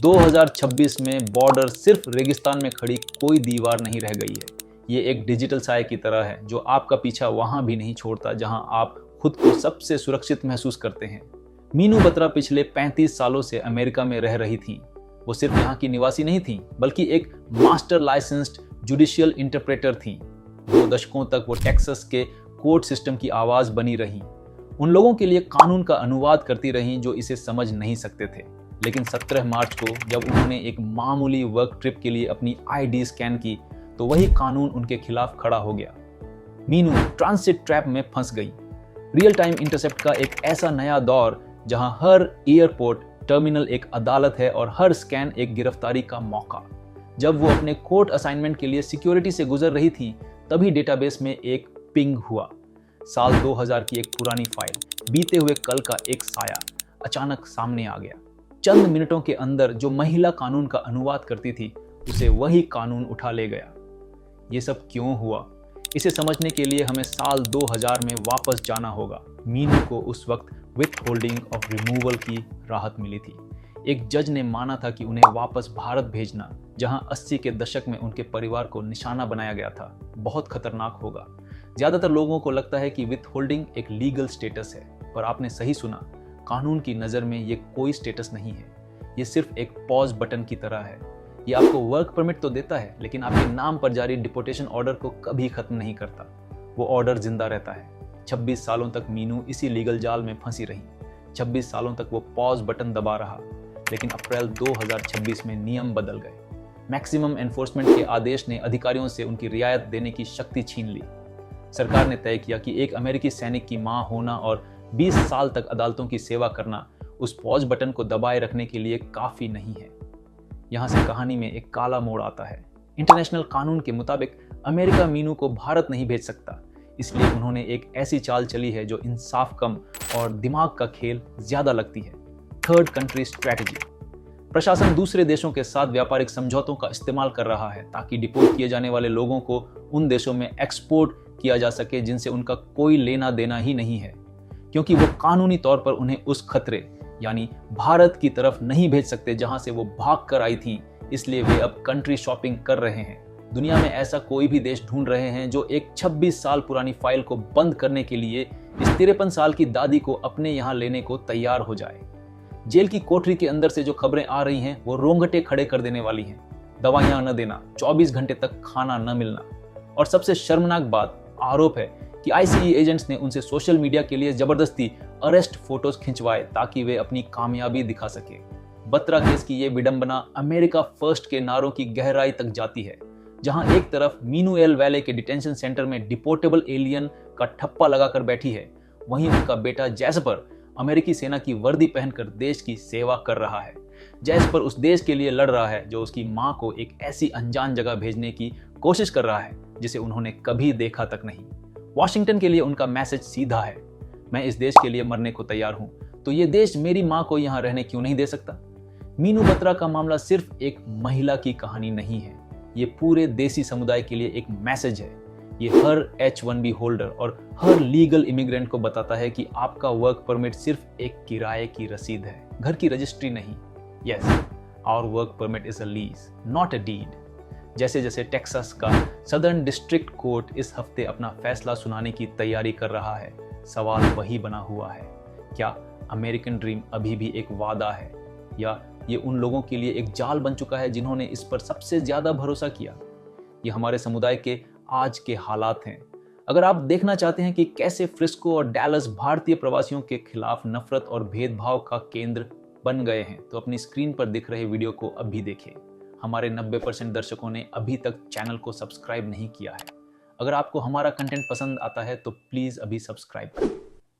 2026 में बॉर्डर सिर्फ रेगिस्तान में खड़ी कोई दीवार नहीं रह गई है। ये एक डिजिटल साए की तरह है जो आपका पीछा वहां भी नहीं छोड़ता जहां आप खुद को सबसे सुरक्षित महसूस करते हैं। मीनू बत्रा पिछले 35 सालों से अमेरिका में रह रही थी। वो सिर्फ यहाँ की निवासी नहीं थी बल्कि एक मास्टर लाइसेंस्ड जुडिशियल इंटरप्रेटर थी। 2 दशकों तक वो टेक्सास के कोर्ट सिस्टम की आवाज बनी रही, उन लोगों के लिए कानून का अनुवाद करती रही जो इसे समझ नहीं सकते थे। लेकिन 17 मार्च को जब उन्होंने एक मामूली वर्क ट्रिप के लिए अपनी आईडी स्कैन की तो वही कानून उनके खिलाफ खड़ा हो गया। मीनू ट्रांसिट ट्रैप में फंस गई। रियल टाइम इंटरसेप्ट का एक ऐसा नया दौर जहां हर एयरपोर्ट टर्मिनल एक अदालत है और हर स्कैन एक गिरफ्तारी का मौका। जब वो अपने कोर्ट असाइनमेंट के लिए सिक्योरिटी से गुजर रही थी तभी डेटाबेस में एक पिंग हुआ। साल 2000 की एक पुरानी फाइल, बीते हुए कल का एक साया अचानक सामने आ गया। चंद मिनटों के अंदर जो महिला कानून का अनुवाद करती थी उसे वही कानून उठा ले गया। ये सब क्यों हुआ, इसे समझने के लिए हमें साल 2000 में वापस जाना होगा। मीनू को उस वक्त विथ होल्डिंग ऑफ रिमूवल की राहत मिली थी। एक जज ने माना था कि उन्हें वापस भारत भेजना, जहां 80 के दशक में उनके परिवार को निशाना बनाया गया था, बहुत खतरनाक होगा। ज्यादातर लोगों को लगता है कि विथ होल्डिंग एक लीगल स्टेटस है, पर आपने सही सुना, कानून की नज़र में ये कोई स्टेटस नहीं है। ये सिर्फ एक पॉज बटन की तरह है। ये आपको वर्क परमिट तो देता है लेकिन आपके नाम पर जारी डिपोर्टेशन ऑर्डर को कभी खत्म नहीं करता। वो ऑर्डर जिंदा रहता है। 26 सालों तक मीनू इसी लीगल जाल में फंसी रही। 26 सालों तक वो पॉज बटन दबा रहा, लेकिन अप्रैल 2026 में नियम बदल गए। मैक्सिमम एनफोर्समेंट के आदेश ने अधिकारियों से उनकी रियायत देने की शक्ति छीन ली। सरकार ने तय किया कि एक अमेरिकी सैनिक की मां होना और 20 साल तक अदालतों की सेवा करना उस पॉज बटन को दबाए रखने के लिए काफी नहीं है। यहाँ से कहानी में एक काला मोड़ आता है। इंटरनेशनल कानून के मुताबिक अमेरिका मीनू को भारत नहीं भेज सकता, इसलिए उन्होंने एक ऐसी चाल चली है जो इंसाफ कम और दिमाग का खेल ज्यादा लगती है। Third country strategy. प्रशासन दूसरे देशों के साथ व्यापारिक समझौतों का इस्तेमाल कर रहा है ताकि डिपोर्ट किए जाने वाले लोगों को उन देशों में एक्सपोर्ट किया जा सके जिनसे उनका कोई लेना देना ही नहीं है, क्योंकि वो कानूनी तौर पर उन्हें उस खतरे यानी भारत की तरफ नहीं भेज सकते जहां से वो भाग कर आई थी। इसलिए वे अब कंट्री शॉपिंग कर रहे हैं। दुनिया में ऐसा कोई भी देश ढूंढ रहे हैं जो एक 26 साल पुरानी फाइल को बंद करने के लिए इस 53 साल की दादी को अपने यहाँ लेने को तैयार हो जाए। जेल की कोठरी के अंदर से जो खबरें आ रही हैं वो रोंगटे खड़े कर देने वाली हैं। दवाइयां न देना, 24 घंटे तक खाना न मिलना, और सबसे शर्मनाक बात, आरोप है कि आईसीई एजेंट्स ने उनसे सोशल मीडिया के लिए जबरदस्ती अरेस्ट फोटोज खिंचवाए ताकि वे अपनी कामयाबी दिखा सके। बत्रा केस की ये विडंबना अमेरिका फर्स्ट के नारों की गहराई तक जाती है। जहां एक तरफ मीनू एल वैले के डिटेंशन सेंटर में डिपोर्टेबल एलियन का ठप्पा लगाकर बैठी है, वहीं उनका बेटा जैस्पर अमेरिकी सेना की वर्दी पहनकर देश की सेवा कर रहा है। जैस्पर उस देश के लिए लड़ रहा है जो उसकी मां को एक ऐसी अनजान जगह भेजने की कोशिश कर रहा है जिसे उन्होंने कभी देखा तक नहीं। वॉशिंगटन के लिए उनका मैसेज सीधा है, मैं इस देश के लिए मरने को तैयार हूं, तो ये देश मेरी मां को यहां रहने क्यों नहीं दे सकता। मीनू बत्रा का मामला सिर्फ एक महिला की कहानी नहीं है, ये पूरे देसी समुदाय के लिए एक मैसेज है। ये हर H1B होल्डर और हर लीगल इमिग्रेंट को बताता है कि आपका वर्क परमिट सिर्फ एक किराए की रसीद है, घर की रजिस्ट्री नहीं। Yes, our work permit is a lease, not a deed. जैसे जैसे टेक्सास का सदर्न डिस्ट्रिक्ट कोर्ट इस हफ्ते अपना फैसला सुनाने की तैयारी कर रहा है, सवाल वही बना हुआ है, क्या अमेरिकन ड्रीम अभी भी एक वादा है या ये उन लोगों के लिए एक जाल बन चुका है जिन्होंने इस पर सबसे ज्यादा भरोसा किया। ये हमारे समुदाय के आज के हालात हैं। अगर आप देखना चाहते हैं कि कैसे फ्रिस्को और डैलस भारतीय प्रवासियों के खिलाफ नफरत और भेदभाव का केंद्र बन गए हैं, तो अपनी स्क्रीन पर दिख रहे वीडियो को अभी देखें। हमारे 90% दर्शकों ने अभी तक चैनल को सब्सक्राइब नहीं किया है। अगर आपको हमारा कंटेंट पसंद आता है तो प्लीज अभी सब्सक्राइब करें।